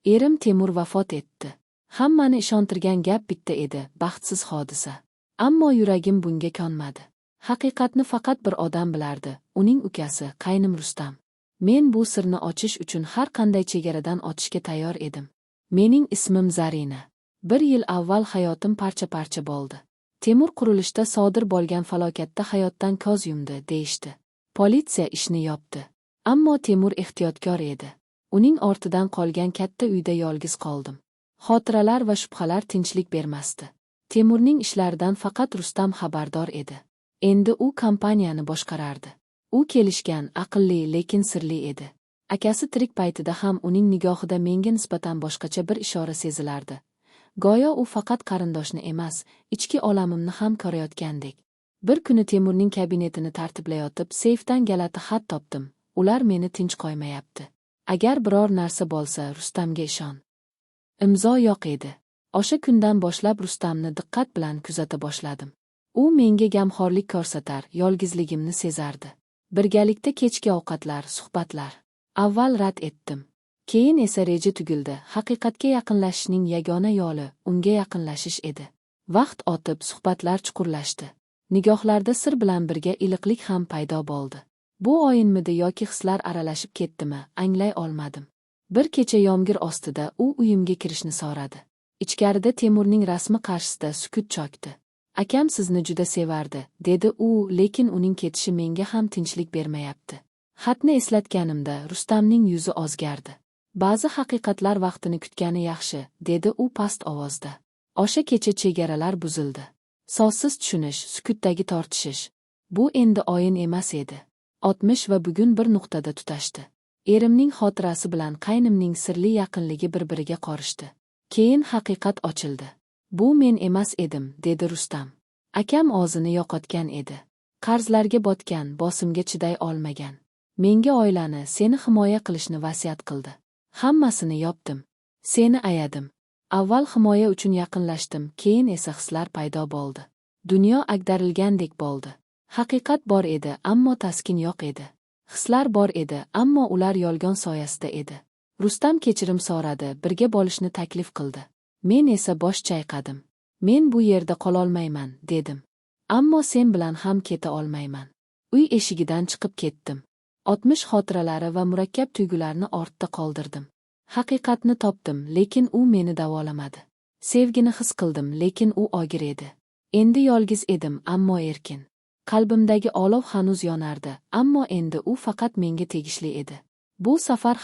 Erim Temur vafot etdi. Hammani ishontirgan gap bitta edi, baxtsiz hodisa. Ammo yuragim bunga konmadi. Haqiqatni faqat bir odam bilardi, uning ukasi, qaynim Rustam. Men bu sirni ochish uchun har qanday chegaradan o'tishga tayyor edim. Mening ismim Zarina. 1 yil avval hayotim parcha-parcha bo'ldi. Temur qurilishda sodir bo'lgan falokatda hayotdan ko'z yumdi, deyishdi. Politsiya ishni yopdi. Ammo Temur ehtiyotkor edi. Uning ortidan qolgan katta uyda yolg'iz qoldim. Xotiralar va shubhalar tinchlik bermasdi. Temurning ishlaridan faqat Rustam xabardor edi. Endi u kompaniyani boshqarardi. U kelishgan, aqlli, lekin sirli edi. Akasi tirik paytida ham uning nigohida menga nisbatan boshqacha bir ishora sezilardi. Go'yo u faqat qarindoshni emas, ichki olamimni ham ko'rayotgandek. Bir kuni Temurning kabinetini tartiblayotib, seyfdan galati xat topdim. Ular meni tinch qo'ymayapti. Agar biror narsa bo'lsa, Rustamga ishon. Imzo yo'q edi. O'sha kundan boshlab Rustamni diqqat bilan kuzata boshladim. U menga gamxo'rlik ko'rsatar, yolg'izligimni sezardi. Birgalikda kechki ovqatlar, suhbatlar. Avval rad etdim. Keyin esa reja tugildi. Haqiqatga yaqinlashishning yagona yo'li unga yaqinlashish edi. Vaqt o'tib, suhbatlar chuqurlashdi. Nigohlarda sir bilan birga iliqlik ham paydo bo'ldi. Bu o'yinmidi yoki hislar aralashib ketdimi, anglay olmadim. Bir kecha yomg'ir ostida u uyimga kirishni so'radi. Ichkarida Temurning rasmi qarshisida sukut cho'kdi. Akam sizni juda sevardi, dedi u, lekin uning ketishi menga ham tinchlik bermayapti. Xatni eslatganimda Rustamning yuzi o'zgardi. Ba'zi haqiqatlar vaqtini kutgani yaxshi, dedi u past ovozda. O'sha kecha chegaralar buzildi. So'zsiz tushunish, sukutdagi tortishish. Bu endi o'yin emas edi. 60 va bugun bir nuqtada tutashdi. Erimning xotirasi bilan qaynimning sirli yaqinligi bir-biriga qorishdi. Keyin haqiqat ochildi. Bu men emas edim, dedi Rustam. Akam o'zini yo'qotgan edi. Qarzlarga botgan, bosimga chiday olmagan. Menga oilani, seni himoya qilishni vasiyat qildi. Hammasini yopdim. Seni ayadim. Avval himoya uchun yaqinlashdim, keyin esa hislar paydo bo'ldi. Dunyo agdarilgandek bo'ldi. Haqiqat bor edi, ammo taskin yo'q edi. Hislar bor edi, ammo ular yolg'on soyasida edi. Rustam kechirim so'radi, birga bo'lishni taklif qildi. Men esa bosh chayqadim. Men bu yerda qololmayman, dedim. Ammo sen bilan ham keta olmayman. Uy eshigidan chiqib ketdim. 60 xotiralari va murakkab tuyg'ularni ortda qoldirdim. Haqiqatni topdim, lekin u meni davolamadi. Sevgini his qildim, lekin u og'ir edi. Endi yolg'iz edim, ammo erkin. Qalbimdagi olov hanuz yonardi, ammo endi u faqat menga tegishli edi. Bu safar